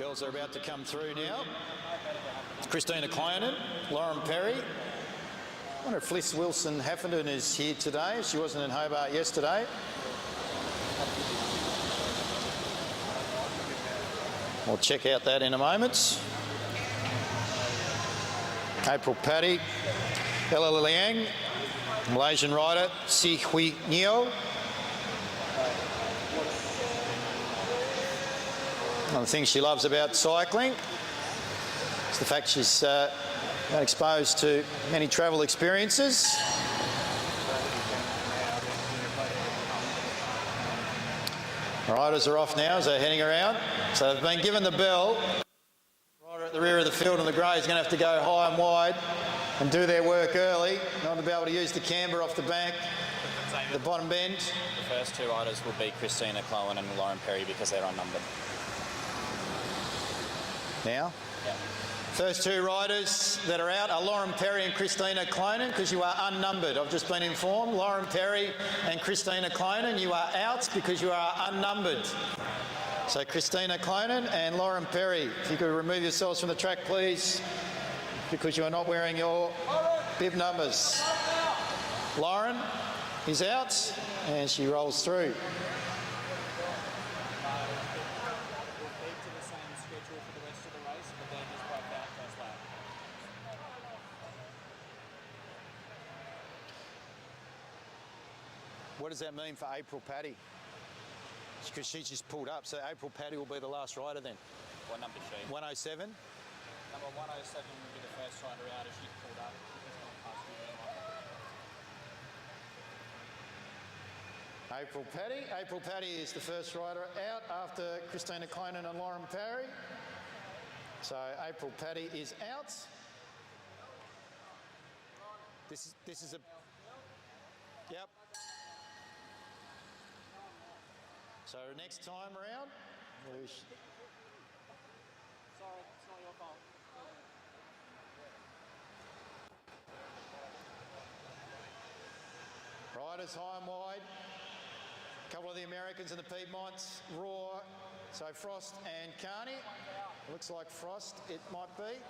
Girls are about to come through now. It's Christina Clonan, Lauren Perry. I wonder if Fliss Wilson-Haffenden is here today. She wasn't in Hobart yesterday. We'll check out that in a moment. April Paddy, Ella Liang, Malaysian rider Si Hui Nio. One of the things she loves about cycling is the fact she's been exposed to many travel experiences. The riders are off now as they're heading around. So they've been given the bell. The rider at the rear of the field in the grey is going to have to go high and wide and do their work early, not to be able to use the camber off the bank, the bottom bend. The first two riders will be Christina Clonan and Lauren Perry because they're unnumbered. Now? Yeah. First two riders that are out are Lauren Perry and Christina Clonan, because you are unnumbered. I've just been informed. Lauren Perry and Christina Clonan, you are out because you are unnumbered. So Christina Clonan and Lauren Perry, if you could remove yourselves from the track, please, because you are not wearing your bib numbers. Lauren is out and she rolls through. What does that mean for April Paddy? Because she's just pulled up, so April Paddy will be the last rider then. What number is she? 107. Number 107 will be the first rider out if she's pulled up. April Paddy. April Paddy is the first rider out after Christina Clonan and Lauren Perry. So April Paddy is out. This is a... Yep. So next time around, sorry, it's not your fault. riders high and wide. A couple of the Americans and the Piedmonts, Raw. So Frost and Carney. Looks like Frost, it might be.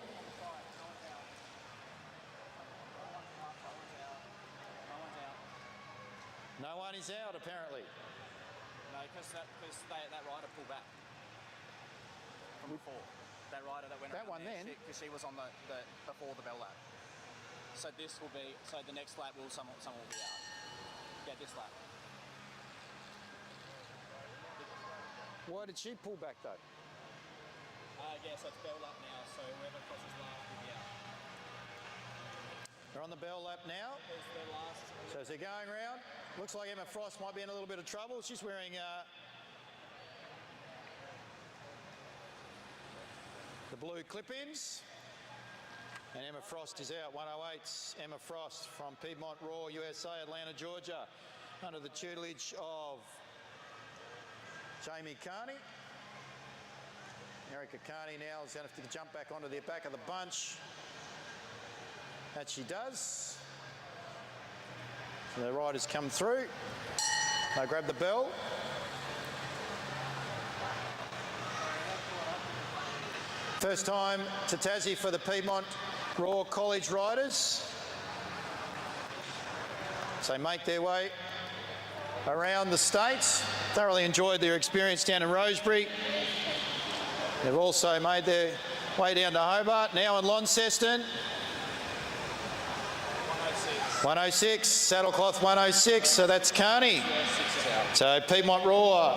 No one is out, apparently. No, because that rider pulled back from before. That rider that went. That one then. Because she was on the before the bell lap. So this will be. So the next lap someone will be out. Yeah, this lap. Why did she pull back though? Yeah, so it's bell lap now. So whoever crosses last will be out. They're on the bell lap now. So as they're going around, looks like Emma Frost might be in a little bit of trouble. She's wearing the blue clip-ins. And Emma Frost is out. 108's Emma Frost from Piedmont Raw, USA, Atlanta, Georgia, under the tutelage of Jamie Carney. Erica Carney now is going to have to jump back onto the back of the bunch. That she does. So the riders come through. They grab the bell. First time to Tassie for the Piedmont Raw College riders. So they make their way around the state. Thoroughly enjoyed their experience down in Rosebery. They've also made their way down to Hobart, now in Launceston. 106, saddlecloth 106, so that's Carney. So Piedmont Raw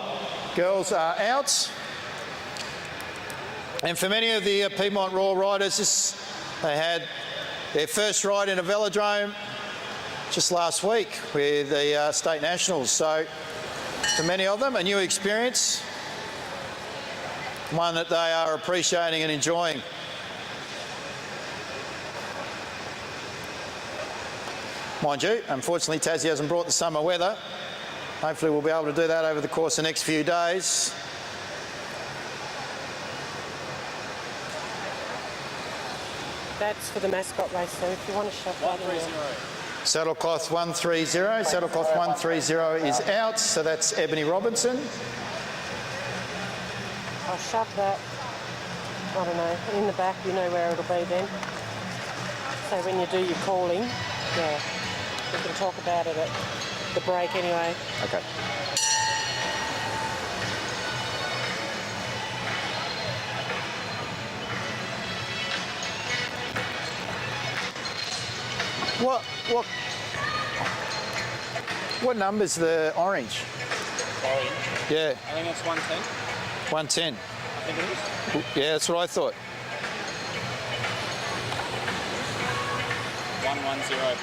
girls are out. And for many of the Piedmont Raw riders, they had their first ride in a velodrome just last week with the State Nationals. So for many of them, a new experience, one that they are appreciating and enjoying. Mind you, unfortunately, Tassie hasn't brought the summer weather. Hopefully we'll be able to do that over the course of the next few days. That's for the mascot race, so if you want to shove that in there. Saddlecloth 130. Saddlecloth 130 is out, so that's Ebony Robinson. I'll shove that. I don't know, in the back, you know where it'll be then. So when you do your calling, yeah, we can talk about it at the break anyway. Okay. What number's the orange? Orange. Yeah, I think it's 110. 110. I think it is. Yeah, that's what I thought. 110.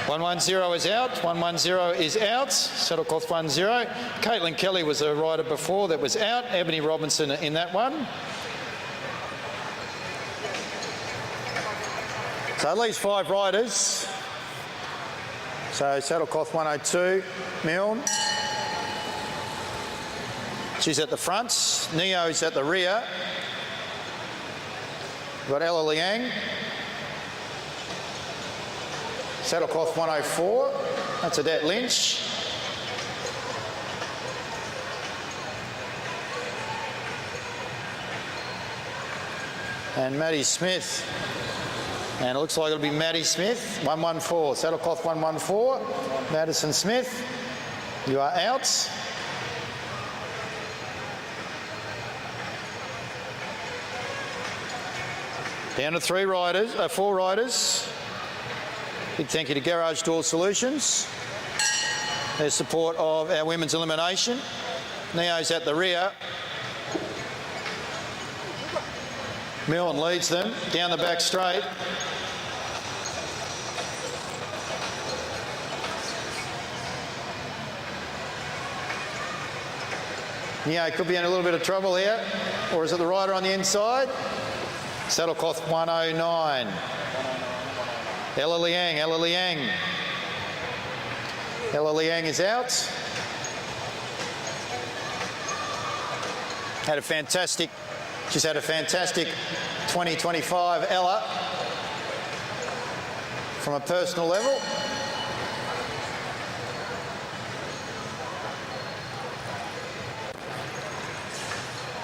110 is out. 110 is out. Saddlecloth 10. Caitlin Kelly was a rider before that was out. Ebony Robinson in that one. So at least 5 riders. So Saddlecloth 102, Milne. She's at the front. Neo's at the rear. We've got Ella Liang. Saddlecloth 104. That's Adette Lynch. And Maddie Smith. And it looks like it'll be Maddie Smith, 114. Saddlecloth 114. Madison Smith, you are out. Down to 4 riders. Big thank you to Garage Door Solutions. Their support of our women's elimination. Neo's at the rear. Milne leads them down the back straight. Neo could be in a little bit of trouble here. Or is it the rider on the inside? Saddlecloth 109. Ella Liang. Ella Liang is out. She's had a fantastic 2025, Ella, from a personal level.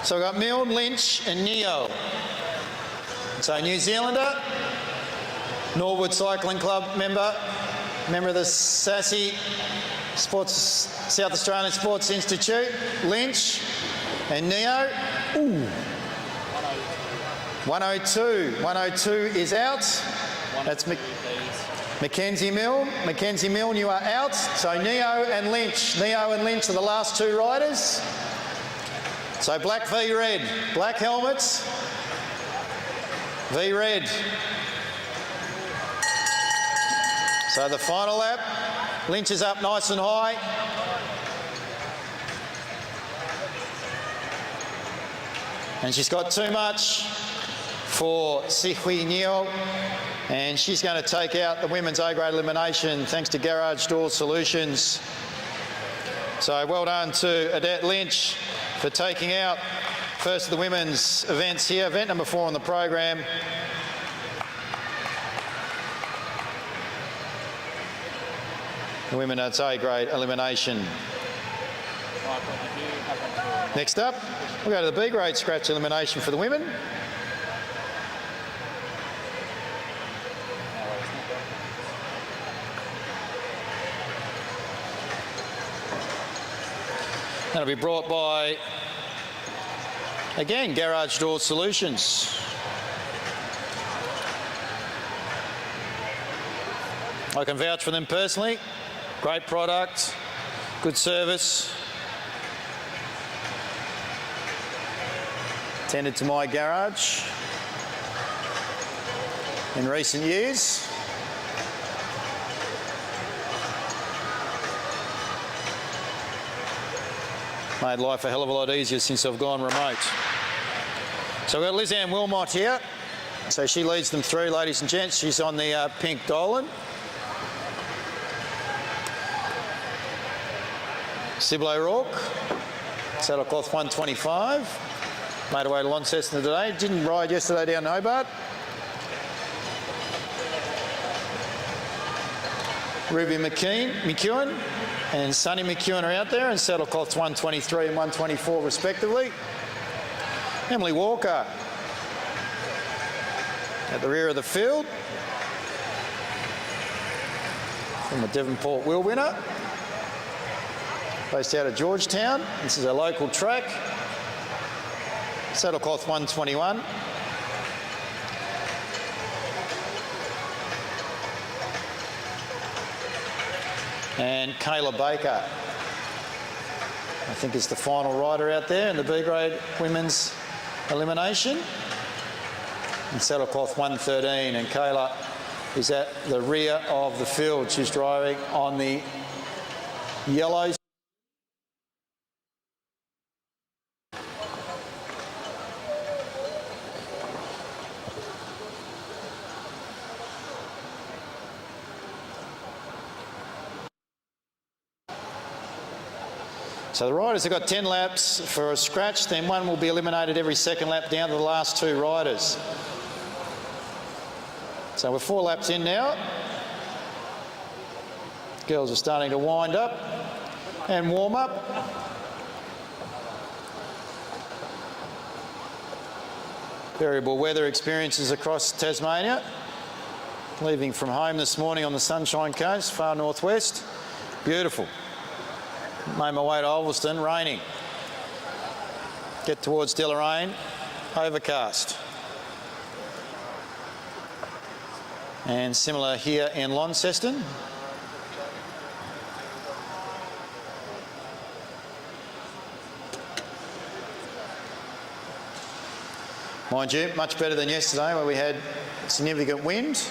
So we've got Milne, Lynch and Neo. So New Zealander, Norwood Cycling Club member of the SASI South Australian Sports Institute, Lynch and Neo. Ooh. 102. 102 is out. That's Mackenzie Milne. Mackenzie Milne, you are out. So Neo and Lynch. Neo and Lynch are the last 2 riders. So black v red. Black helmets v red. So the final lap. Lynch is up nice and high. And she's got too much for Sihui Neo, and she's going to take out the women's A-grade elimination thanks to Garage Door Solutions. So well done to Adette Lynch for taking out first of the women's events here, event number 4 on the program. The women's A-grade elimination. Next up, we'll go to the B-grade scratch elimination for the women. That'll be brought by, again, Garage Door Solutions. I can vouch for them personally. Great product, good service. Tended to my garage in recent years. Made life a hell of a lot easier since I've gone remote. So we've got Liz Ann Wilmot here. So she leads them through, ladies and gents. She's on the pink Dolan. Sibyl O'Rourke, Saddlecloth 125. Made away to Launceston today. Didn't ride yesterday down Hobart. Ruby McEwen and Sonny McEwen are out there, and Saddlecloths 123 and 124 respectively. Emily Walker at the rear of the field. From the Devonport Wheel winner. Based out of Georgetown. This is a local track. Saddlecloth 121. And Kayla Baker, I think, is the final rider out there in the B grade women's elimination. And saddlecloth 113, and Kayla is at the rear of the field. She's driving on the yellow. So the riders have got 10 laps for a scratch, then one will be eliminated every second lap down to the last two riders. So we're 4 laps in now. Girls are starting to wind up and warm up. Variable weather experiences across Tasmania. Leaving from home this morning on the Sunshine Coast, far northwest. Beautiful. Made my way to Launceston, raining. Get towards Deloraine, overcast. And similar here in Launceston. Mind you, much better than yesterday where we had significant wind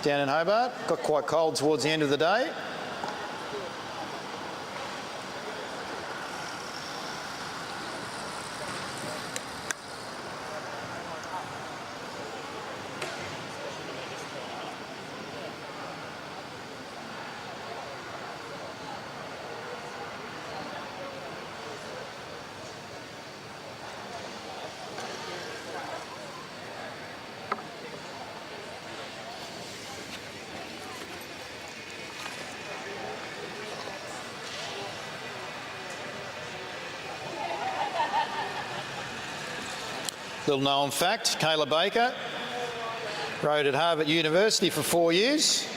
down in Hobart. Got quite cold towards the end of the day. Little known fact, Kayla Baker rode at Harvard University for 4 years.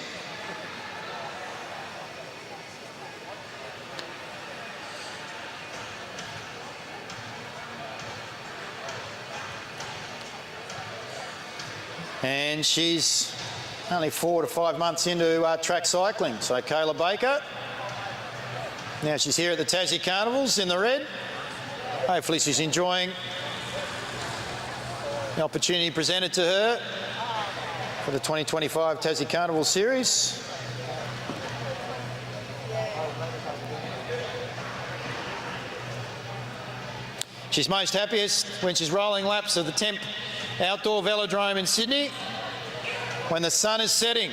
And she's only 4 to 5 months into track cycling. So Kayla Baker, now she's here at the Tassie Carnivals in the red. Hopefully she's enjoying the opportunity presented to her for the 2025 Tassie Carnival Series. She's most happiest when she's rolling laps of the Temp Outdoor Velodrome in Sydney when the sun is setting.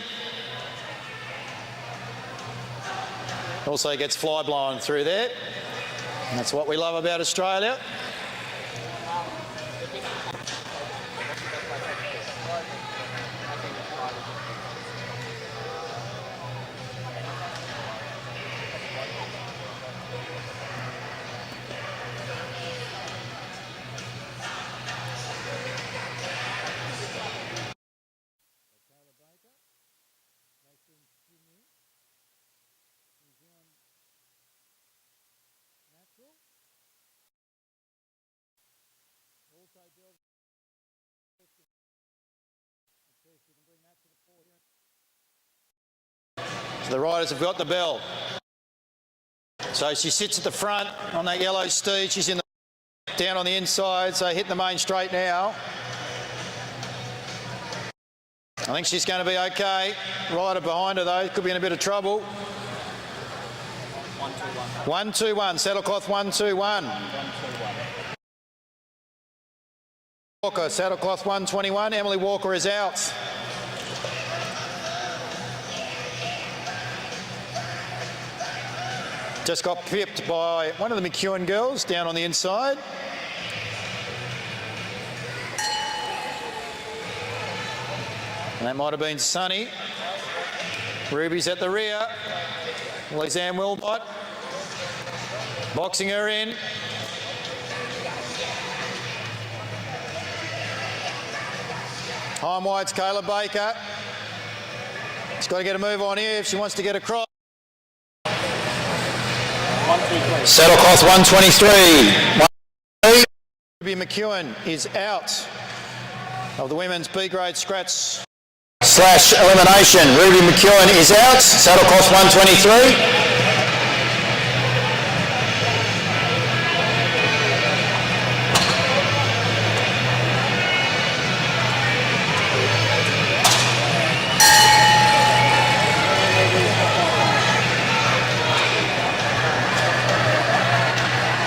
Also gets fly blowing through there. And that's what we love about Australia. So the riders have got the bell. So she sits at the front on that yellow steed. She's in the down on the inside, so hitting the main straight now. I think she's going to be okay. Rider behind her though, could be in a bit of trouble. 1-2-1. 1-2-1, saddlecloth 1-2-1. Walker, saddlecloth 121. Emily Walker is out. Just got pipped by one of the McEwen girls down on the inside. And that might have been Sunny. Ruby's at the rear. Lisanne Wilmot boxing her in. High and wide's Kayla Baker. She's got to get a move on here if she wants to get across. Saddlecloth 123. Ruby McEwen is out of the women's B grade scratch / elimination. Ruby McEwen is out. Saddlecloth 123.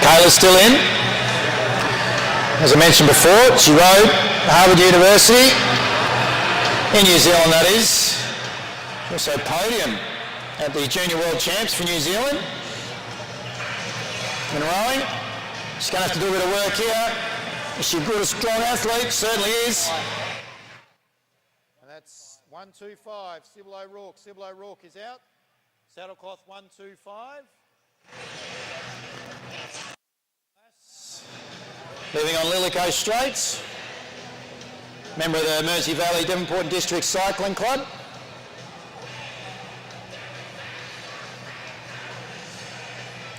Kayla's still in. As I mentioned before, she rode Harvard University, in New Zealand that is. Also podium at the Junior World Champs for New Zealand. In rowing. She's going to have to do a bit of work here. Is she a good, strong athlete? Certainly is. And that's 125. Sybil O'Rourke. Sybil O'Rourke is out. Saddlecloth 125. Moving on Lillico Straits. Member of the Mersey Valley Devonport District Cycling Club.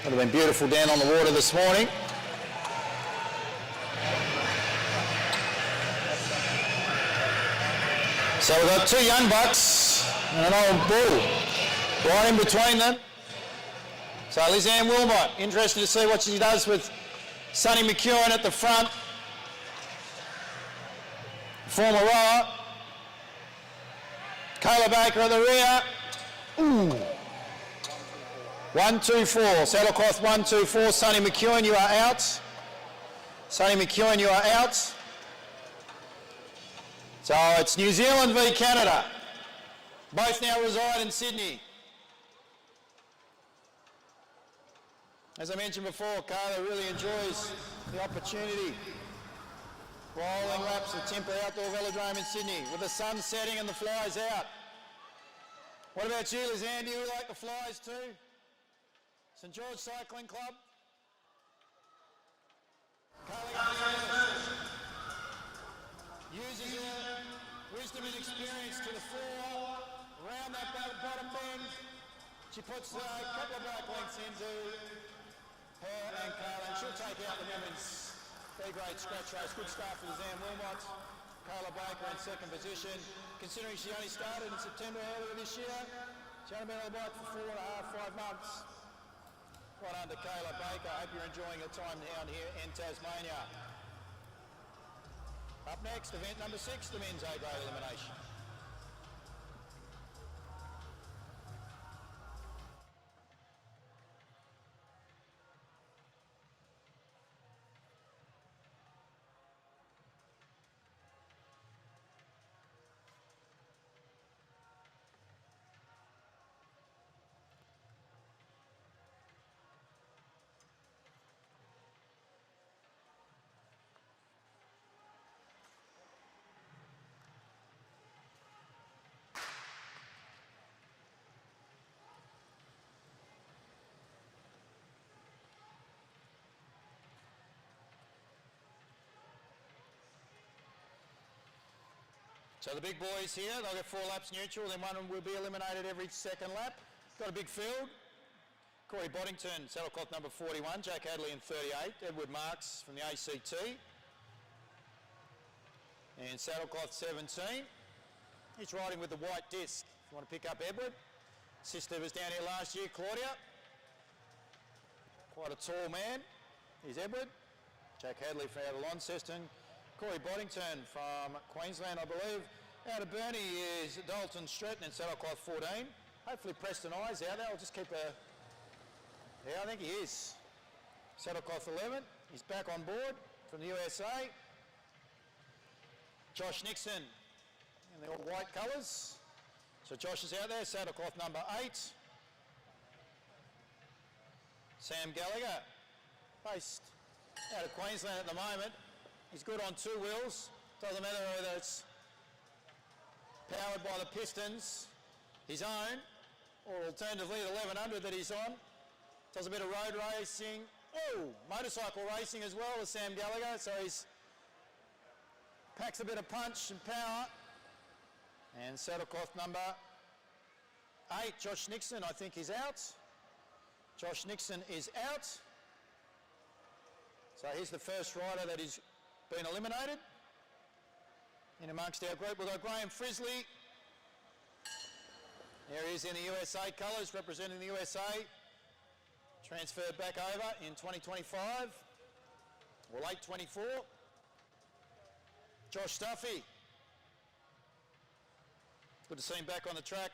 Would have been beautiful down on the water this morning. So we've got two young bucks and an old bull right in between them. So Lizanne Wilmot, interested to see what she does with Sonny McEwen at the front. Former rower. Kayla Baker at the rear. Ooh. 124. Saddlecloth 124. Sonny McEwen, you are out. Sonny McEwen, you are out. So it's New Zealand v Canada. Both now reside in Sydney. As I mentioned before, Kayla really enjoys the opportunity. Rolling laps at Timper Outdoor Velodrome in Sydney with the sun setting and the flies out. What about you, Lizanne? Do you like the flies too? St George Cycling Club? Kayla uses her wisdom and experience to the fore, around that bottom bend. She puts a couple of back lengths into her and Kayla, and she'll take out the women's B-grade scratch race. Good start for Lizanne Wilmot. Kayla Baker in second position. Considering she only started in September earlier this year, she's only been on the bike for 4.5, 5 months. Well done to Kayla Baker. I hope you're enjoying your time down here in Tasmania. Up next, event number 6, the men's A-grade elimination. So the big boys here, they'll get 4 laps neutral, then one will be eliminated every second lap. Got a big field. Corey Boddington, saddlecloth number 41, Jack Hadley in 38, Edward Marks from the ACT. And saddlecloth 17. He's riding with the white disc. If you want to pick up Edward. Sister was down here last year, Claudia. Quite a tall man. Here's Edward. Jack Hadley from out of Launceston. Corey Boddington from Queensland, I believe. Out of Burnie is Dalton Stretton in saddlecloth 14. Hopefully Preston Eyes out there. I'll just keep a... Yeah, I think he is. Saddlecloth 11. He's back on board from the USA. Josh Nixon in the all white colours. So Josh is out there. Saddlecloth number 8. Sam Gallagher, based out of Queensland at the moment. He's good on 2 wheels. Doesn't matter whether it's powered by the pistons, his own, or alternatively the 1100 that he's on. Does a bit of road racing. Oh, motorcycle racing as well as Sam Gallagher. So he's packs a bit of punch and power And saddlecloth number 8, Josh Nixon, I think is out. Josh Nixon is out. So he's the first rider that has been eliminated. In amongst our group, we've got Graham Frisley. There he is in the USA colours, representing the USA. Transferred back over in 2025, or late 24. Josh Duffy. Good to see him back on the track.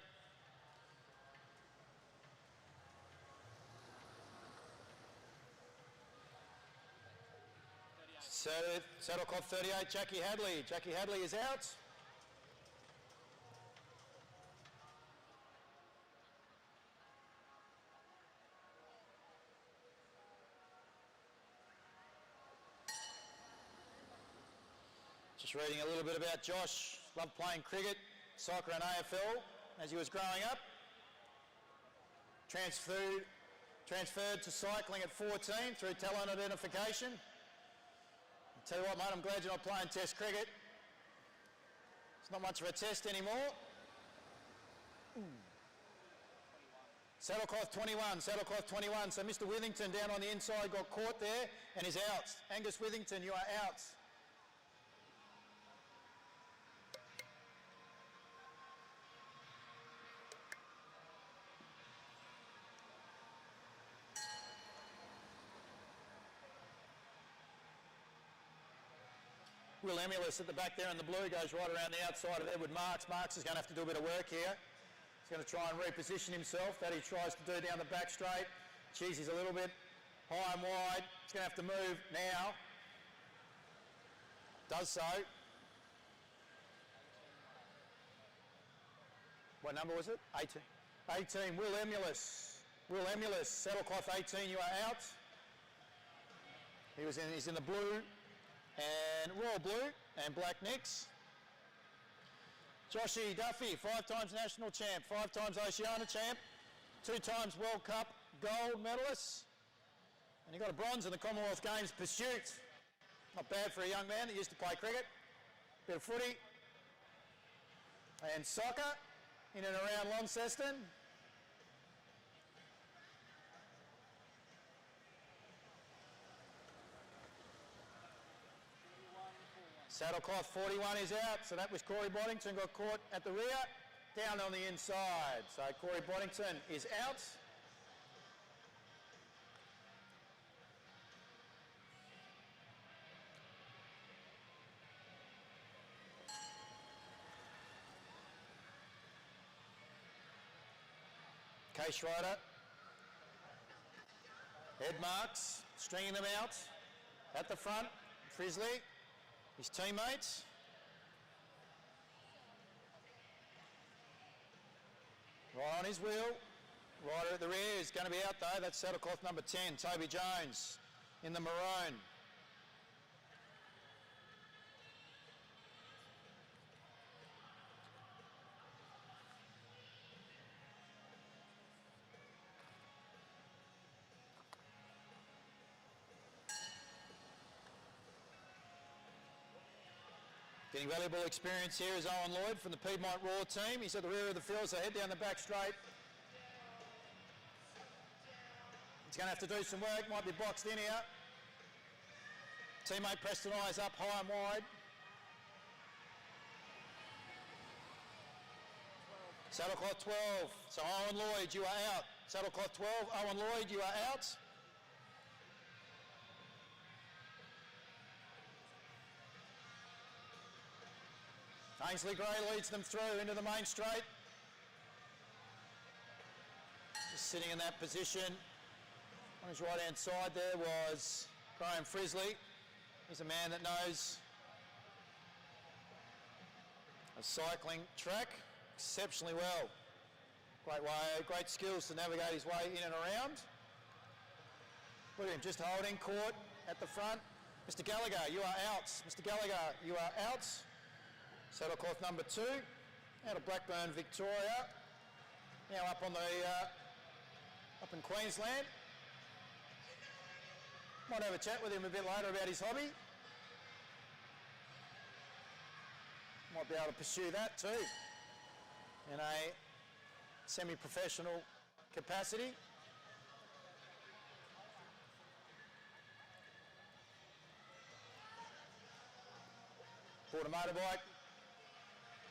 So, saddlecloth 38, Jackie Hadley. Jackie Hadley is out. Just reading a little bit about Josh. Loved playing cricket, soccer and AFL as he was growing up. Transferred to cycling at 14 through talent identification. I'll tell you what, mate, I'm glad you're not playing test cricket. It's not much of a test anymore. Saddlecloth 21, saddlecloth 21. So Mr. Withington down on the inside got caught there and is out. Angus Withington, you are out. Will Emulus at the back there in the blue goes right around the outside of Edward Marks. Marks is going to have to do a bit of work here. He's going to try and reposition himself. That he tries to do down the back straight. Geez, he's a little bit high and wide. He's going to have to move now. Does so. What number was it? 18. 18, Will Emulus. Will Emulus, saddlecloth 18, you are out. He's in the blue and royal blue and black nicks. Joshy Duffy, 5 times national champ, 5 times Oceania champ, 2 times World Cup gold medalist, and he got a bronze in the Commonwealth Games pursuit. Not bad for a young man that used to play cricket, bit of footy and soccer in and around Launceston. Saddlecloth 41 is out, so that was Corey Boddington, got caught at the rear, down on the inside. So Corey Boddington is out. Case rider, Ed Marks, stringing them out at the front, Frisley. His teammates. Right on his wheel. Rider at the rear is going to be out though. That's saddlecloth number 10, Toby Jones, in the maroon. Getting valuable experience here is Owen Lloyd from the Piedmont Raw team. He's at the rear of the field, so head down the back straight. He's going to have to do some work, might be boxed in here. Teammate Preston Eyes up high and wide. Saddlecloth 12, so Owen Lloyd, you are out. Saddlecloth 12, Owen Lloyd, you are out. Ainsley Gray leads them through into the main straight. Just sitting in that position. On his right hand side there was Graham Frisley. He's a man that knows a cycling track exceptionally well. Great way, great skills to navigate his way in and around. Look at him just holding court at the front. Mr. Gallagher, you are out. Mr. Gallagher, you are out. Saddlecloth number 2, out of Blackburn, Victoria. Now up on the up in Queensland. Might have a chat with him a bit later about his hobby. Might be able to pursue that too. in a semi-professional capacity. Bought a motorbike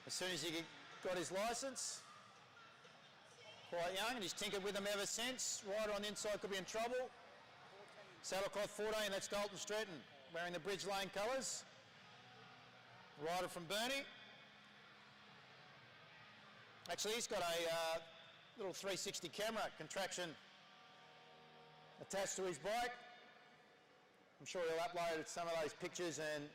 as soon as he got his licence. Quite young, and he's tinkered with them ever since. Rider on the inside could be in trouble. Saddlecloth 14, that's Dalton Stretton, wearing the Bridge Lane colours. Rider from Burnie. Actually, he's got a little 360 camera contraction attached to his bike. I'm sure he'll upload some of those pictures and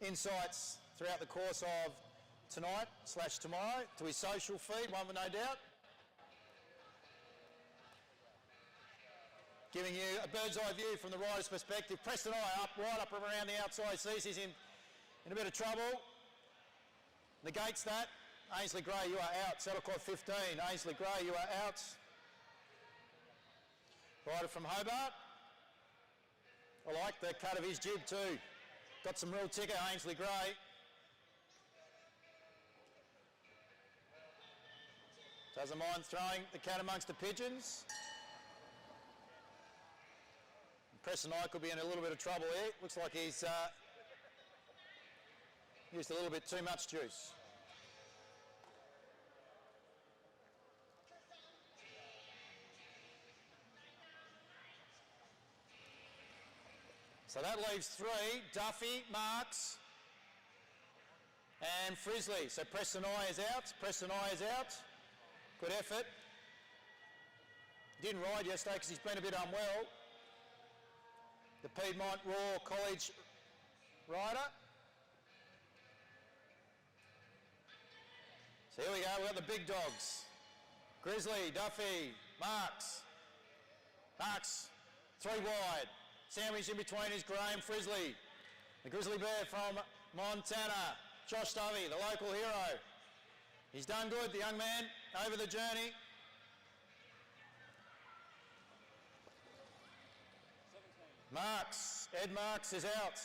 insights throughout the course of tonight/tomorrow to his social feed, one with no doubt. Giving you a bird's eye view from the rider's perspective. Preston Eye up, right up around the outside, sees he's in a bit of trouble. Negates that. Ainsley Gray, you are out. Saddlecloth 15. Ainsley Gray, you are out. Rider from Hobart. I like the cut of his jib too. Got some real ticker, Ainsley Gray. Doesn't mind throwing the cat amongst the pigeons. Preston Eye could be in a little bit of trouble here. Looks like he's used a little bit too much juice. So that leaves 3, Duffy, Marks and Frizzley. So Preston Eye is out, Preston Eye is out. Good effort. Didn't ride yesterday because he's been a bit unwell. The Piedmont Raw College rider. So here we go, we've got the big dogs. Grizzly, Duffy, Marks. Marks, 3 wide. Sandwich in between is Graham Frizzley. The Grizzly Bear from Montana. Josh Dovey, the local hero. He's done good, the young man, over the journey. 17. Marks, Ed Marks is out.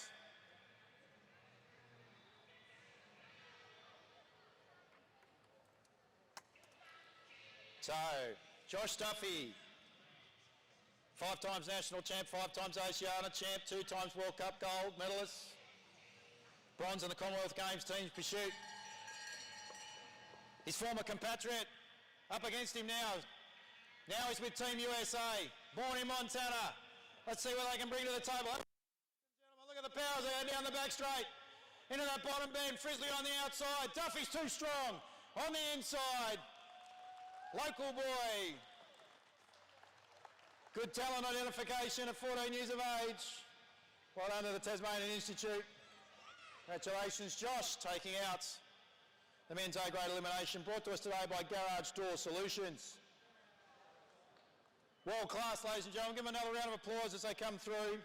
So, Josh Duffy, 5 times national champ, 5 times Oceania champ, 2 times World Cup gold medalist. Bronze in the Commonwealth Games team's pursuit. His former compatriot up against him now. Now he's with Team USA, born in Montana. Let's see what they can bring to the table. Ladies and gentlemen, look at the powers there down the back straight. Into that bottom bend, Frizzley on the outside. Duffy's too strong on the inside. Local boy. Good talent identification at 14 years of age. Well done to the Tasmanian Institute. Congratulations, Josh, taking out the men's A-grade elimination, brought to us today by Garage Door Solutions. World class, ladies and gentlemen. Give them another round of applause as they come through.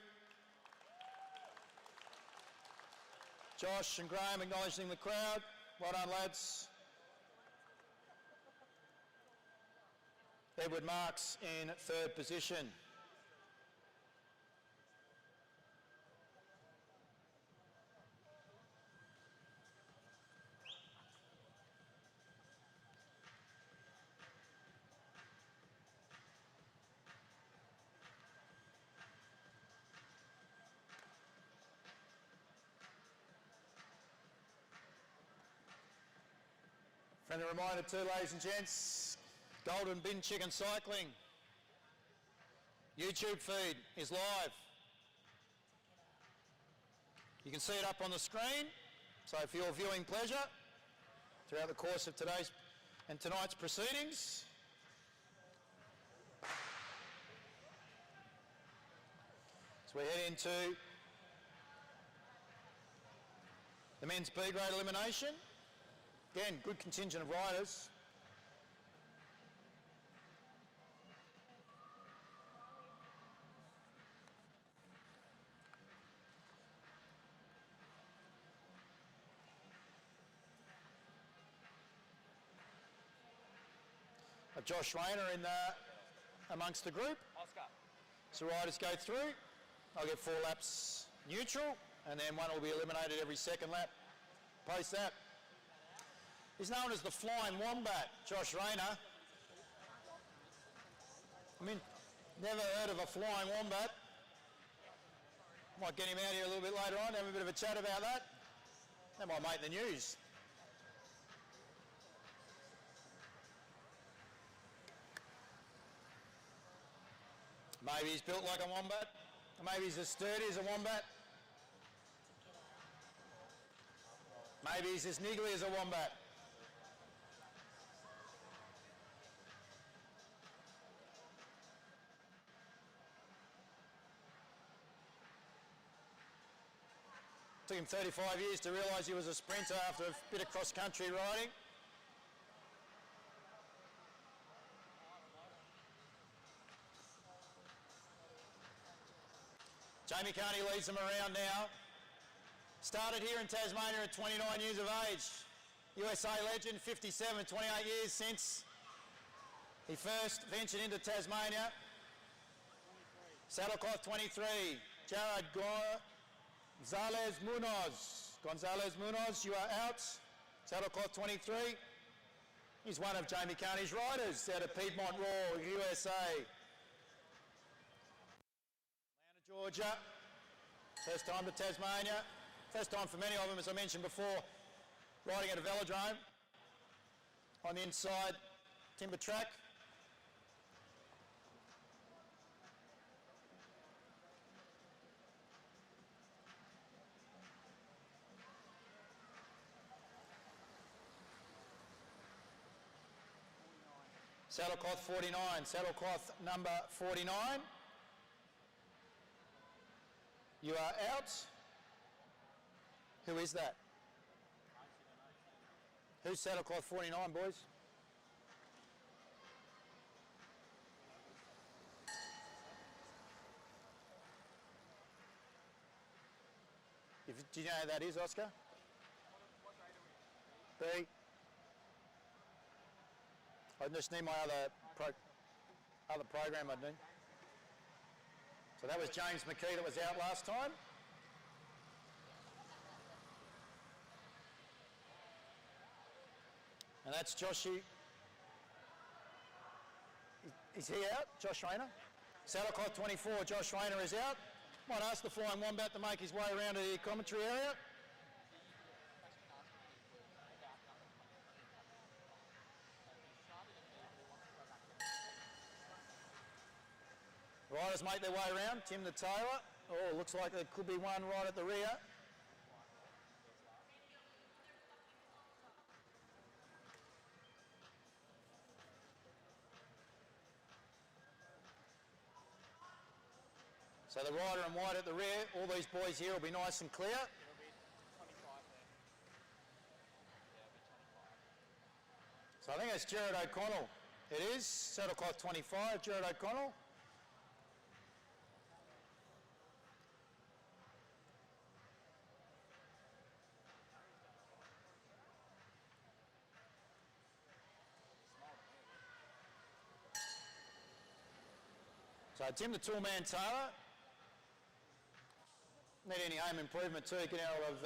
Josh and Graham acknowledging the crowd. Well done, lads. Edward Marks in 3rd position. Friendly reminder too, ladies and gents, Golden Bin Chicken Cycling YouTube feed is live. You can see it up on the screen, so for your viewing pleasure throughout the course of today's and tonight's proceedings. So we head into the men's B-grade elimination. Again, good contingent of riders. Josh Rayner in amongst the group. Oscar. So riders go through. I'll get 4 laps neutral, and then one will be eliminated every second lap. Post that, He's known as the Flying Wombat, Josh Rayner. I mean, never heard of a Flying Wombat. Might get him out here a little bit later on, have a bit of a chat about that. That might make the news. Maybe he's built like a wombat. Maybe he's as sturdy as a wombat. Maybe he's as niggly as a wombat. Took him 35 years to realise he was a sprinter after a bit of cross-country riding. Jamie Carney leads them around now. Started here in Tasmania at 29 years of age. USA legend, 57, 28 years since he first ventured into Tasmania. Saddlecloth 23, Jared Gonzalez Munoz, you are out. Saddlecloth 23. He's one of Jamie Carney's riders out of Piedmont Raw, USA. Atlanta, Georgia. First time to Tasmania. First time for many of them, as I mentioned before, riding at a velodrome on the inside timber track. Saddlecloth 49, saddlecloth number 49. You are out. Who is that? Who's saddlecloth 49, boys? Do you know who that is, Oscar? B. I just need my other program, I need. So that was James McKee that was out last time. And that's Joshy. Is he out? Josh Rayner? Saddlecloth 24, Josh Rayner is out. Might ask the Flying Wombat to make his way around to the commentary area. Riders make their way around. Tim the Tailor. Oh, looks like there could be one right at the rear. So the rider in white at the rear, all these boys here will be nice and clear. It'll be 25 there. Yeah, it'll be 25. So I think that's Jared O'Connell. It is, saddlecloth 25, Jared O'Connell. So Tim the Toolman Taylor. Need any home improvement too, get out of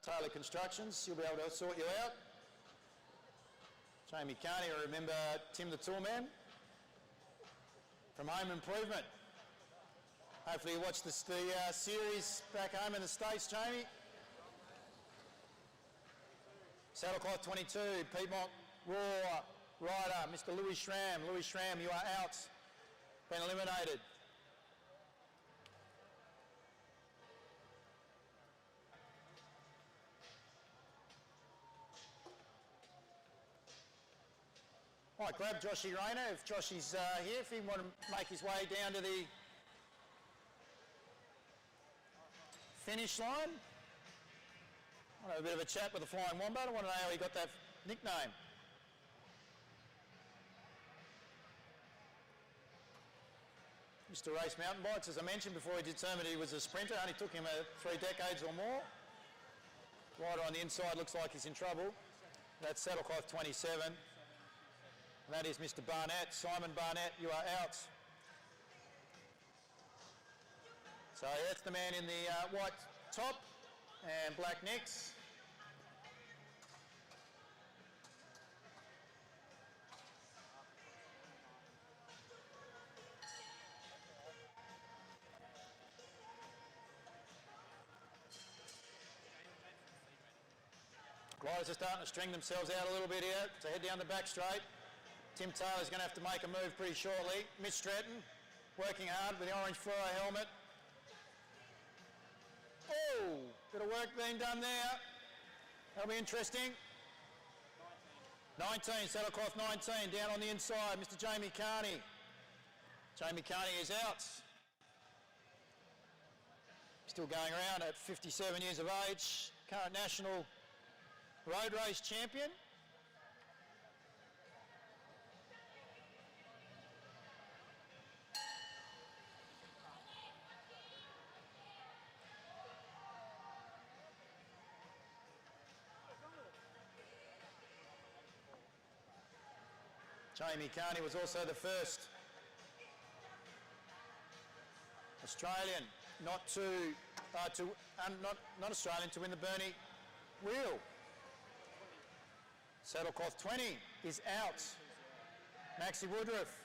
Taylor Constructions, he'll be able to sort you out. Jamie Carney, I remember Tim the Toolman from Home Improvement. Hopefully you watched the series back home in the States, Jamie. Saddlecloth 22, Piedmont Raw rider, Mr. Louis Schramm. Louis Schramm, you are out, been eliminated. Might grab Joshy Rayner if Joshy's here, if he want to make his way down to the finish line. I want to have a bit of a chat with the Flying Wombat. I want to know how he got that nickname. Used to race mountain bikes, as I mentioned before he determined he was a sprinter. Only took him 3 decades or more. Rider on the inside looks like he's in trouble. That's Saddlecloth 27. And that is Mr. Barnett. Simon Barnett, you are out. So that's the man in the white top and black nicks. Riders are starting to string themselves out a little bit here to head down the back straight. Tim Taylor's going to have to make a move pretty shortly. Mitch Stratton working hard with the orange fluoro helmet. Oh, bit of work being done there. That'll be interesting. 19, Saddlecloth 19, down on the inside, Mr. Jamie Carney. Jamie Carney is out. Still going around at 57 years of age, current national road race champion. Jamie Carney was also the first Australian not Australian to win the Burnie Wheel. Saddlecloth 20 is out. Maxie Woodruff.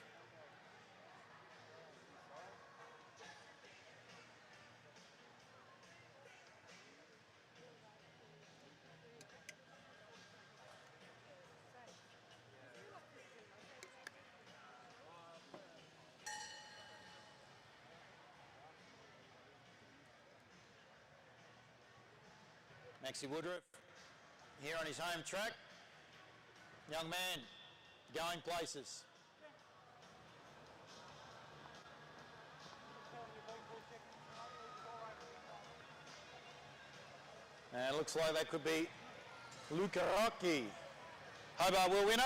Maxie Woodruff here on his home track. Young man going places. And it looks like that could be Luca Rocchi. Hobart Wheel winner.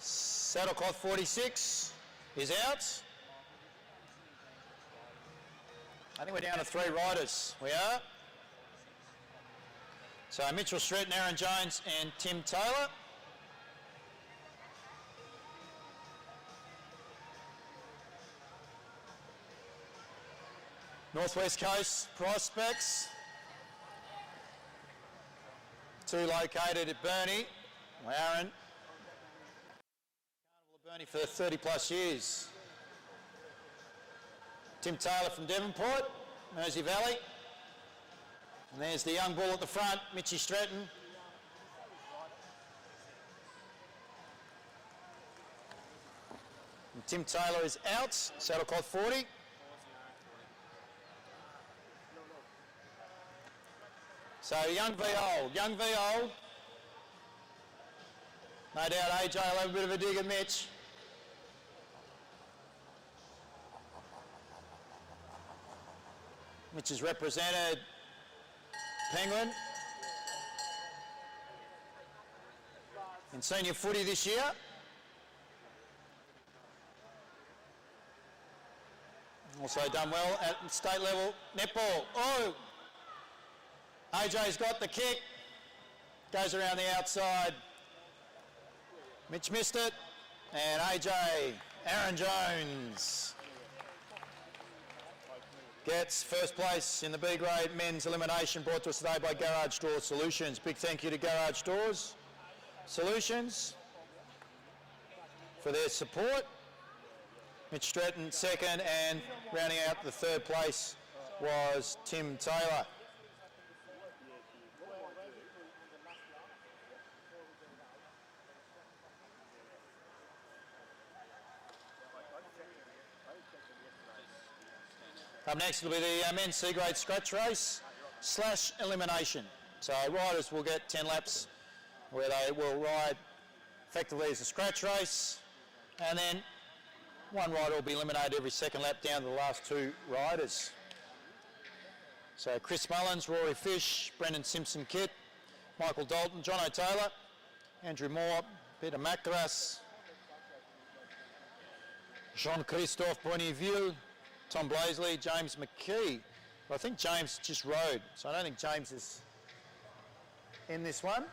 Saddlecloth 46 is out. I think we're down to 3 riders. We are. So Mitchell Stratton, Aaron Jones and Tim Taylor. Northwest Coast prospects. 2 located at Burnie. Aaron. Carnival at Burnie for 30 plus years. Tim Taylor from Devonport, Mersey Valley. And there's the young bull at the front, Mitchy Stratton. And Tim Taylor is out, Saddlecloth 40. So young v old, young v old. No doubt AJ will have a bit of a dig at Mitch. Mitch has represented Penguin in senior footy this year. Also done well at state level netball. Oh! AJ's got the kick. Goes around the outside. Mitch missed it. And AJ, Aaron Jones, gets first place in the B grade men's elimination, brought to us today by Garage Door Solutions. Big thank you to Garage Doors Solutions for their support. Mitch Stratton second, and rounding out the 3rd place was Tim Taylor. Up next will be the men's C-grade scratch race / elimination. So riders will get 10 laps where they will ride effectively as a scratch race, and then one rider will be eliminated every 2nd lap down to the last 2 riders. So Chris Mullins, Rory Fish, Brendan Simpson-Kitt, Michael Dalton, John O'Taylor, Andrew Moore, Peter Macras, Jean-Christophe Bonneville, Tom Blaisley, James McKee. Well, I think James just rode, so I don't think James is in this one.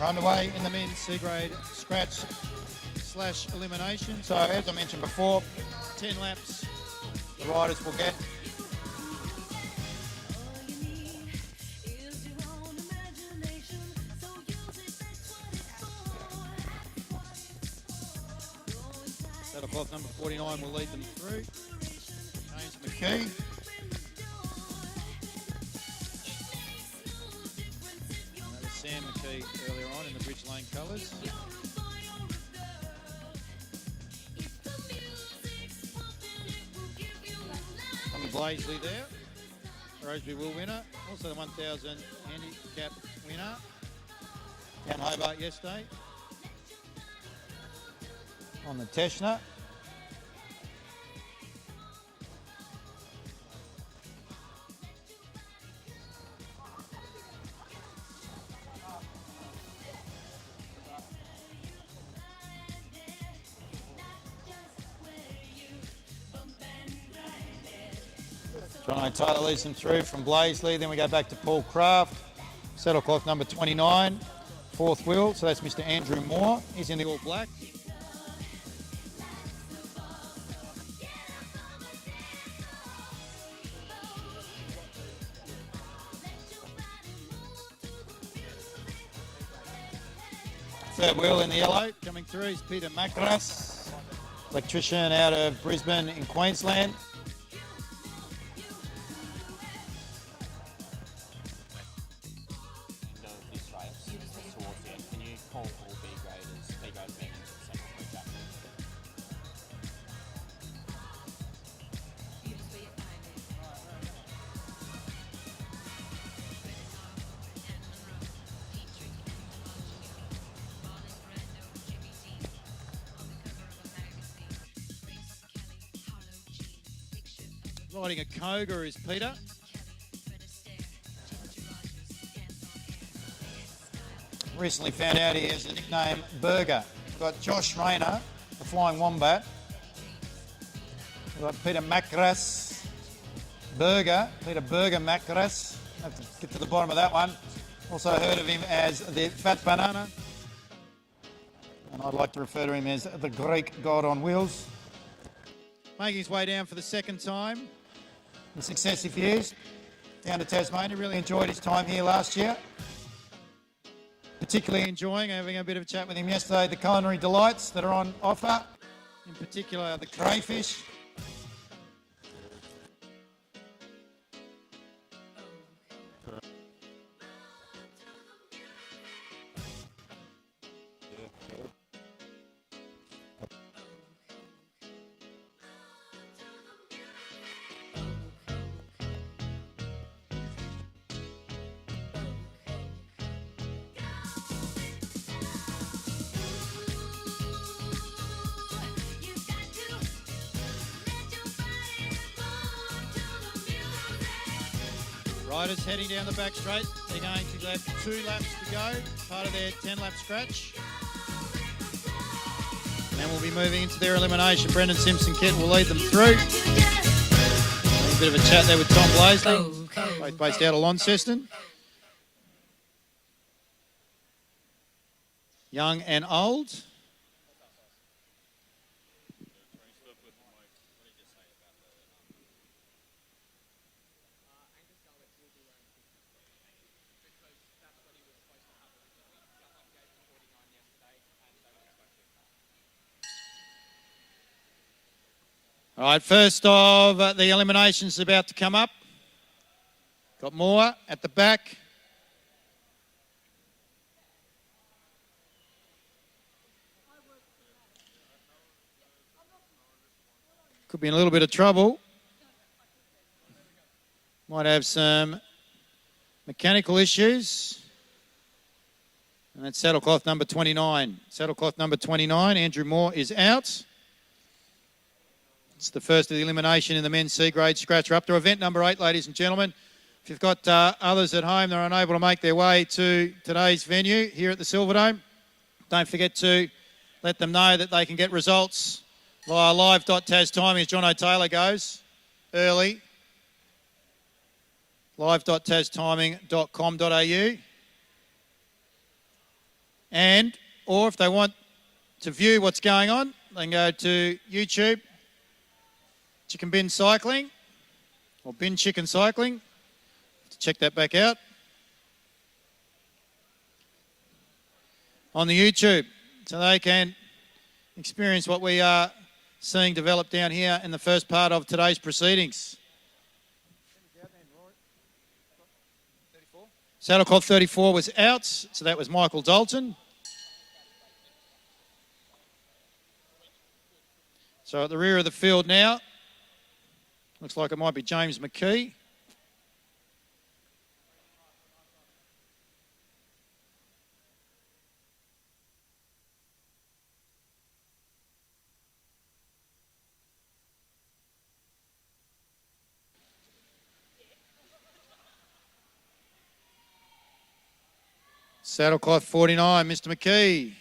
We're underway in the men's C-grade scratch / elimination. So as I mentioned before, 10 laps the riders will get. Saddlecloth number 49 will lead them through. James McKee. That was Sam McKee earlier on in the Bridge Lane colours. Tommy Blaisley there. Rosebery Will winner. Also the 1000 handicap winner. Down Hobart yesterday. On the Teschner. John Taylor leads them through from Blaisley. Then we go back to Paul Craft. Saddlecloth number 29, fourth wheel. So that's Mr. Andrew Moore. He's in the all black. Third wheel in the yellow coming through is Peter Macras, electrician out of Brisbane in Queensland. Can you call all B graders meetings at the central crew jack? Riding a Koga is Peter. Recently found out he has the nickname Burger. We've got Josh Rayner, the Flying Wombat. We've got Peter Macras, Burger, Peter Burger Macras. Have to get to the bottom of that one. Also heard of him as the Fat Banana. And I'd like to refer to him as the Greek God on wheels. Making his way down for the second time in successive years. Down to Tasmania. Really enjoyed his time here last year. Particularly enjoying having a bit of a chat with him yesterday, the culinary delights that are on offer, in particular the crayfish. Riders heading down the back straight. They're going to have 2 laps to go, part of their 10-lap scratch. And then we'll be moving into their elimination. Brendan Simpson-Kett will lead them through. A bit of a chat there with Tom Blaisley, both based out of Launceston. Young and old. All right, first of the eliminations about to come up. Got Moore at the back. Could be in a little bit of trouble. Might have some mechanical issues. And that's saddlecloth number 29. Saddlecloth number 29, Andrew Moore, is out. It's the first of the elimination in the men's C-grade scratch. We're up to event number 8, ladies and gentlemen. If you've got others at home that are unable to make their way to today's venue here at the Silverdome, don't forget to let them know that they can get results via live.tastiming as John O'Taylor goes early. live.tastiming.com.au. or if they want to view what's going on, they can go to YouTube, Chicken Bin Cycling, or Bin Chicken Cycling, to check that back out. On the YouTube, so they can experience what we are seeing develop down here in the first part of today's proceedings. Saddlecloth 34 was out, so that was Michael Dalton. So at the rear of the field now, looks like it might be James McKee. Saddlecloth 49, Mr. McKee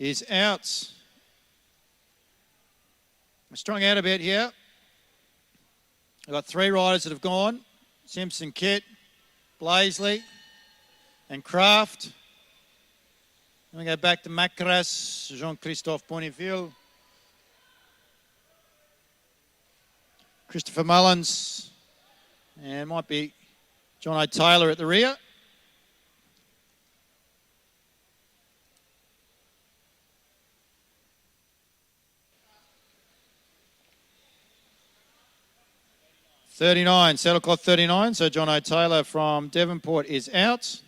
is out. We're strung out a bit here. We've got 3 riders that have gone. Simpson, Kit, Blaisley and Kraft. Then we go back to Macras, Jean-Christophe Bonneville, Christopher Mullins, and might be John O'Taylor at the rear. Saddlecloth 39, so John O'Taylor from Devonport is out.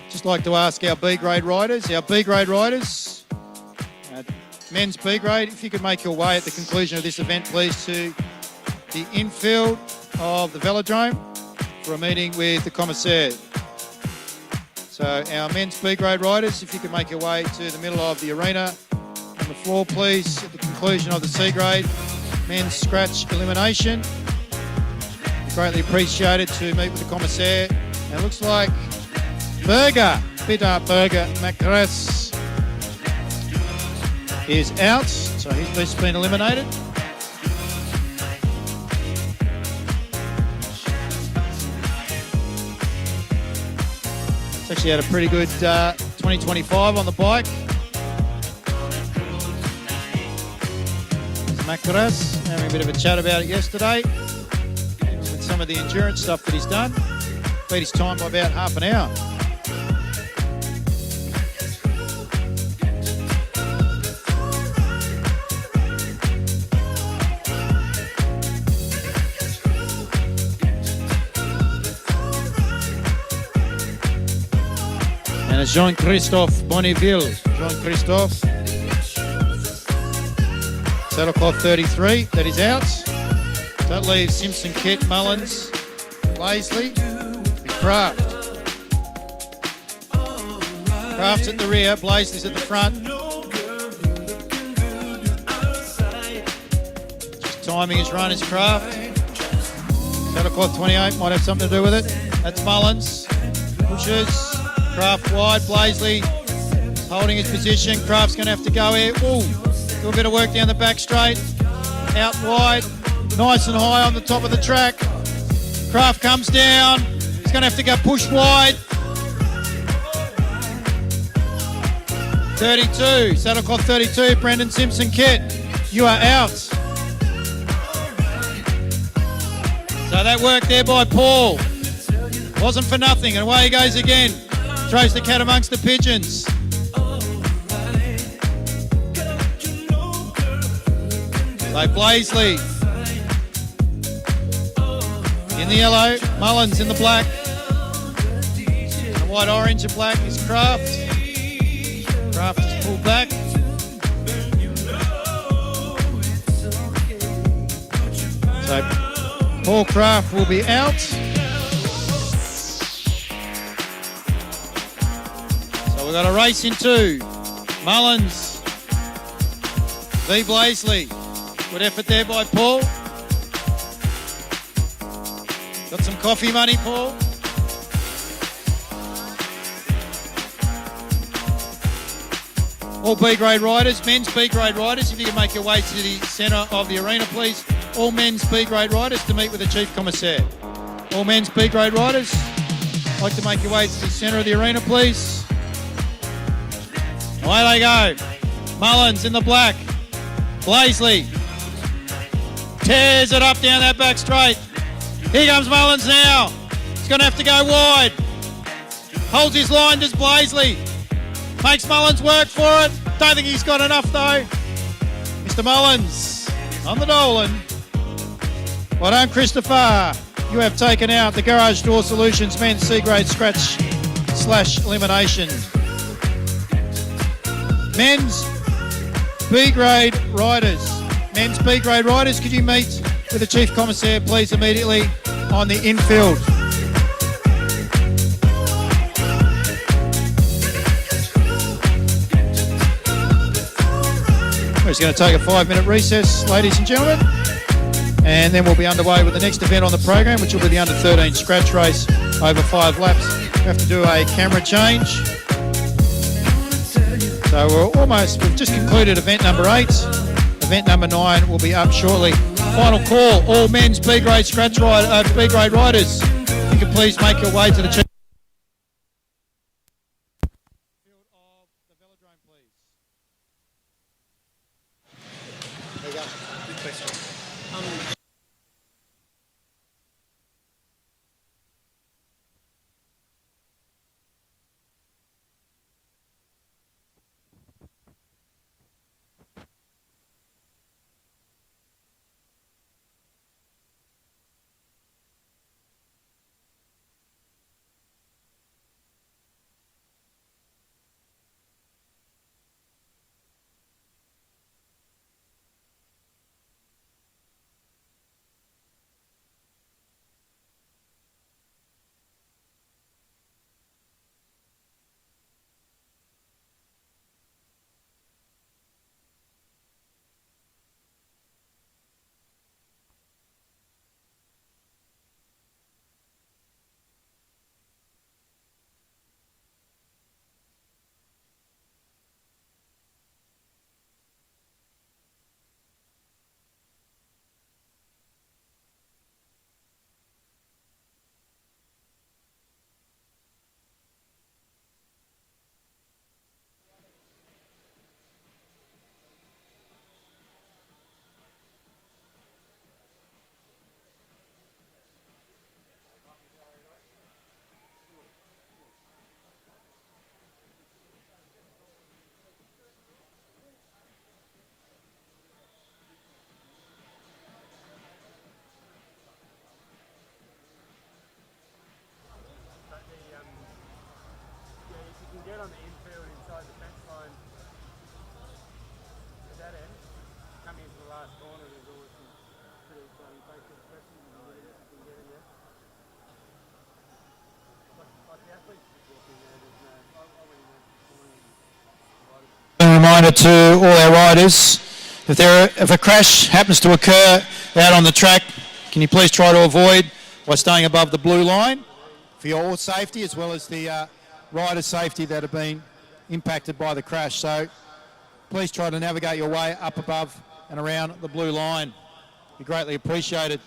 Just like to ask our B-grade riders, men's B-grade, if you could make your way at the conclusion of this event, please, to the infield of the velodrome for a meeting with the commissaire. So our men's B-grade riders, if you could make your way to the middle of the arena on the floor, please, at the conclusion of the C-grade men's scratch elimination. Greatly appreciated to meet with the commissaire. And it looks like Peter Berger Macras is out, so he's just been eliminated. He's actually had a pretty good 2025 on the bike. There's Macras, having a bit of a chat about it yesterday, with some of the endurance stuff that he's done. Beat his time by about half an hour. And it's Jean-Christophe Bonneville. Jean-Christophe. Saddlecloth 33, that is out. That leaves Simpson, Kett, Mullins, Blaisley, and Kraft. Kraft's at the rear, Blaisley's at the front. Just timing his run is Kraft. Saddlecloth 28 might have something to do with it. That's Mullins. Pushes. Kraft wide, Blaisley holding his position. Kraft's going to have to go here. Ooh, do a bit of work down the back straight. Out wide, nice and high on the top of the track. Kraft comes down. He's going to have to go push wide. 32, Saddlecloth 32, Brendan Simpson, Kett, you are out. So that work there by Paul wasn't for nothing, and away he goes again. Throws the cat amongst the pigeons. So Blaisley in the yellow, Mullins in the black. The white, orange and black is Kraft. Kraft is pulled back. So Paul Kraft will be out. We've got a race in 2. Mullins v Blaisley. Good effort there by Paul. Got some coffee money, Paul. All B-grade riders, men's B-grade riders, if you can make your way to the centre of the arena, please. All men's B-grade riders to meet with the Chief Commissaire. All men's B-grade riders, like to make your way to the centre of the arena, please. Away they go. Mullins in the black. Blaisley tears it up down that back straight. Here comes Mullins now. He's going to have to go wide. Holds his line, does Blaisley. Makes Mullins work for it. Don't think he's got enough though. Mr. Mullins on the Dolan. Well done, Christopher. You have taken out the Garage Door Solutions men's C-grade scratch / elimination. Men's B-grade riders. Men's B-grade riders, could you meet with the Chief Commissaire, please, immediately on the infield. We're just going to take a 5-minute recess, ladies and gentlemen, and then we'll be underway with the next event on the program, which will be the under-13 scratch race over 5 laps. We have to do a camera change. So we've just concluded event number 8. Event number 9 will be up shortly. Final call, all men's B-grade B-grade riders. If you can please make your way to the chief. On the infield inside the fence line at that end, coming into the last corner, there's always some pretty basic questions and you can get in there. Like the athletes walking there, there's no, I went in there this morning. A reminder to all our riders, if a crash happens to occur out on the track, can you please try to avoid by staying above the blue line for your safety as well as the rider safety that have been impacted by the crash. So please try to navigate your way up above and around the blue line. Be greatly appreciated.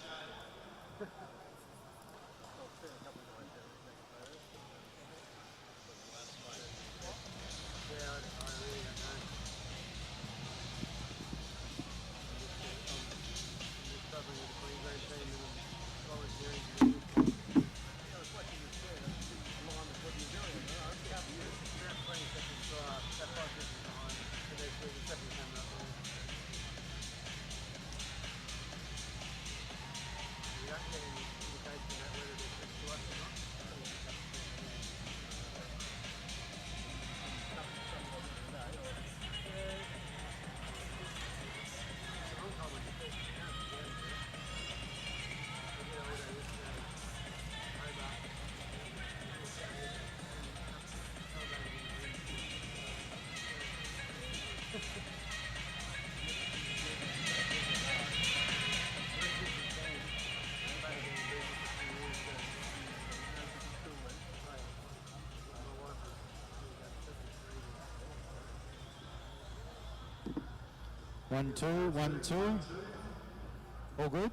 1-2, 1-2. All good.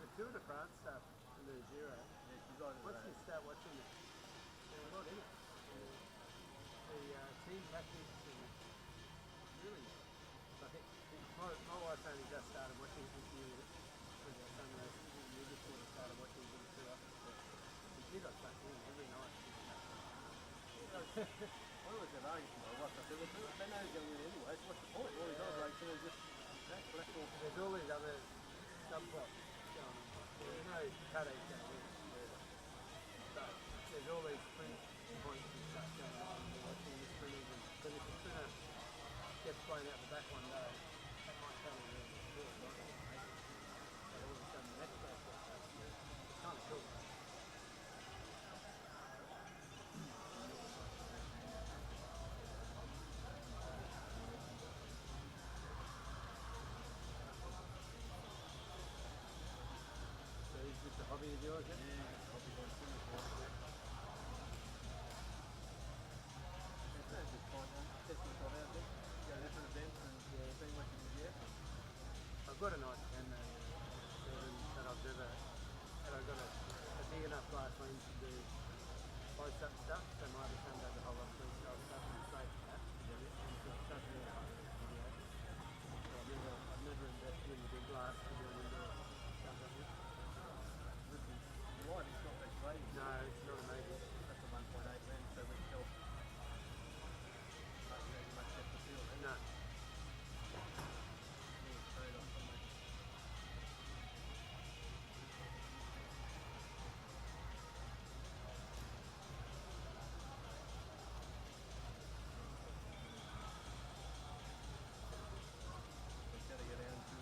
The Tour de France stuff in the Giro. Once you start watching it, there's a lot in it. The team tactics and really, I think my wife only just started watching it this year with her son races. We just sort of started watching it too often. But she got stuck in every night. I always get arguing with my wife. I said, well, they know he's going to win anyway, so what's the point? All these other races are just black or... There's all these other subplots going on. There's no Tadej's going to win. But there's all these sprint points and stuff going on. We're watching the sprinters, and but if the sprinter gets blown out the back one day, that might tell you that it's cool, not going to make it. But all of a sudden the next race gets up. It's kind of cool. It's a hobby of yours, isn't it? Yeah, hobby going swimming for it. It's just fun, testing yourself out there. Go to different events and seeing what you can get. I've got a nice camera that I've never, and I've got a big enough glass lens to do close-up stuff, so my other son does a whole lot of freestyle stuff and straight to that. And so it does really hard video. So I've never invested in the big glass to do indoor stuff like this. The light is not that great. No, it's not amazing. That's a 1.8 lens, so we can help much depth of field. No. Straight off from there. We've got to get down to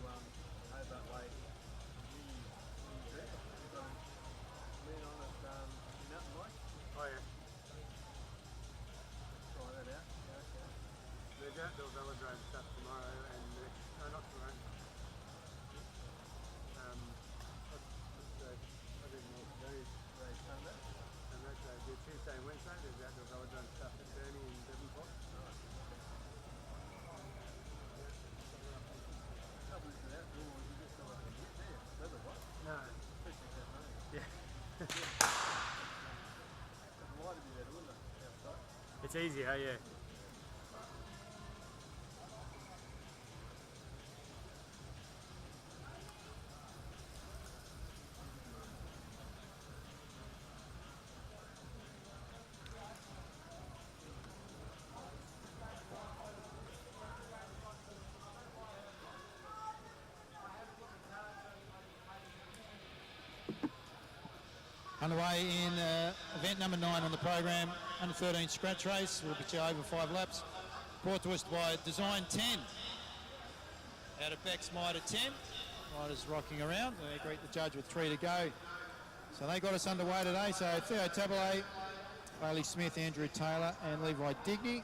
Hobart Way. Lean on at mountain bike. Oh yeah. Try that out. Yeah, okay. There's outdoor velodrome stuff tomorrow and no, not tomorrow. What's the, I didn't know what to do. Race Sunday. And that's Tuesday and Wednesday, there's outdoor velodrome stuff at Burnie and Devonport. Trouble is with outdoors, you just don't have to get there. Weather what? No. Especially that rain. Yeah. It's light to be better, wouldn't it? Outside. It's easier, yeah. Underway in event number 9 on the program, under 13 scratch race. We'll be to over 5 laps. Brought to us by Design 10. Out of Beck's Mitre 10. Riders rocking around. They greet the judge with 3 to go. So they got us underway today. So Theo Taboulet, Bailey Smith, Andrew Taylor and Levi Digny.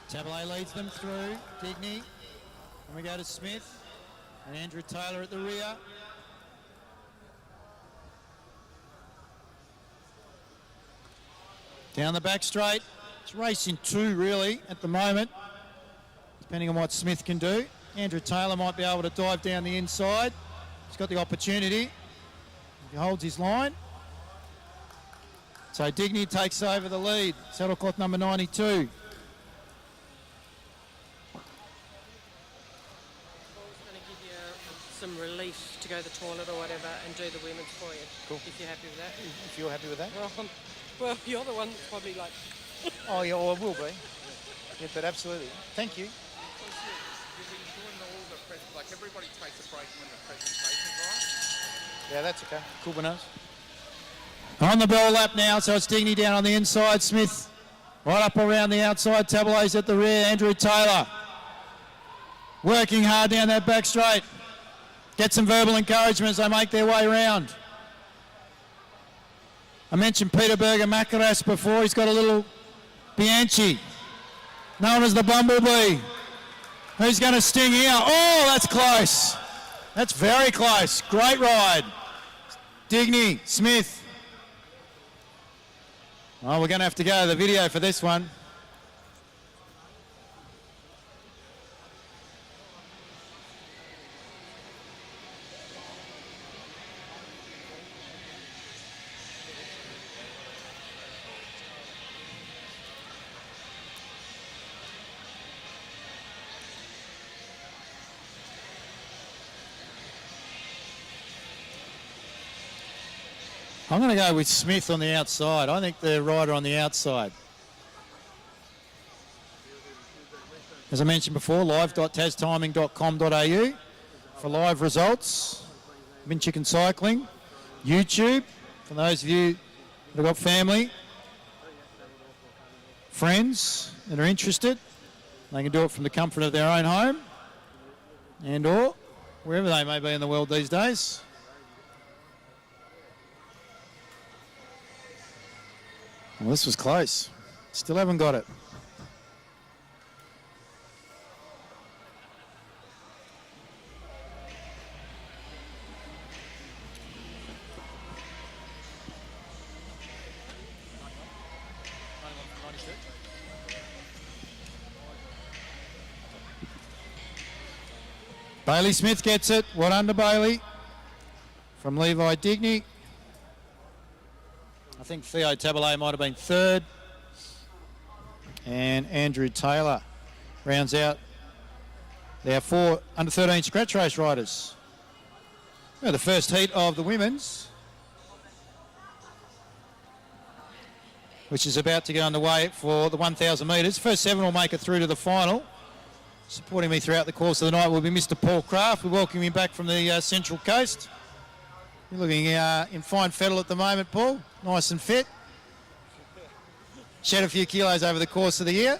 Taboulet leads them through, Digny, and we go to Smith and Andrew Taylor at the rear. Down the back straight, it's racing 2 really at the moment, depending on what Smith can do. Andrew Taylor might be able to dive down the inside. He's got the opportunity. If he holds his line. So Digny takes over the lead, saddlecloth number 92. Some relief to go to the toilet or whatever and do the women's for you. Cool. If you're happy with that. If you're happy with that. Well, you're the one that's probably like Oh, yeah, well, I will be. Yeah, but absolutely. Thank you. You've been doing all the like everybody takes a break when the presentation's on. Yeah, that's okay. Cool bananas. On the bell lap now, so it's Digney down on the inside. Smith right up around the outside. Tableau's at the rear. Andrew Taylor working hard down that back straight. Get some verbal encouragement as they make their way round. I mentioned Peter Berger Macaras before. He's got a little Bianchi, known as the Bumblebee. Who's going to sting here? Oh, that's close. That's very close. Great ride. Digney, Smith. Oh, we're going to have to go to the video for this one. I'm going to go with Smith on the outside. I think the rider on the outside. As I mentioned before, live.tastiming.com.au for live results. Min Chicken Cycling. YouTube, for those of you that have got family, friends that are interested. They can do it from the comfort of their own home and or wherever they may be in the world these days. Well, this was close. Still haven't got it. Bailey Smith gets it. Well done to Bailey from Levi Digney. I think Theo Tabelay might have been third. And Andrew Taylor rounds out their 4 under-13 scratch race riders. Well, the first heat of the women's, which is about to get underway for the 1,000 metres. First 7 will make it through to the final. Supporting me throughout the course of the night will be Mr. Paul Craft. We welcome him back from the Central Coast. You're looking in fine fettle at the moment, Paul. Nice and fit. Shed a few kilos over the course of the year.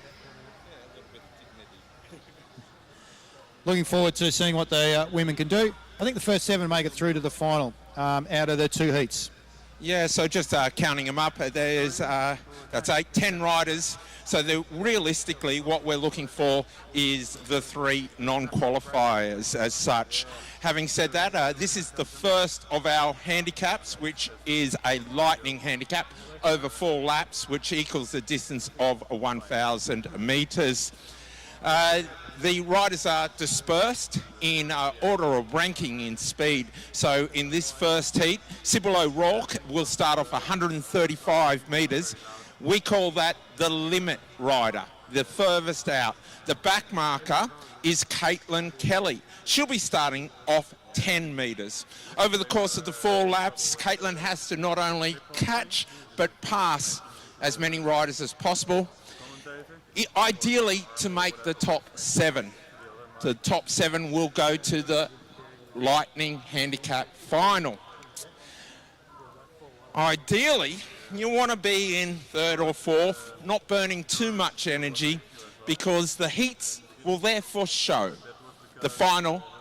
Looking forward to seeing what the women can do. I think the first 7 make it through to the final out of the 2 heats. Yeah, so just counting them up, there's, that's 8, 10 riders. So realistically, what we're looking for is the 3 non-qualifiers as such. Having said that, this is the first of our handicaps, which is a lightning handicap over 4 laps, which equals the distance of 1,000 metres. The riders are dispersed in order of ranking in speed. So in this first heat, Sybil O'Rourke will start off 135 metres. We call that the limit rider, the furthest out. The back marker is Caitlin Kelly. She'll be starting off 10 metres. Over the course of the 4 laps, Caitlin has to not only catch but pass as many riders as possible. Ideally to make the top 7. The top 7 will go to the Lightning Handicap final. Ideally, you want to be in 3rd or 4th, not burning too much energy, because the heats will therefore show. The final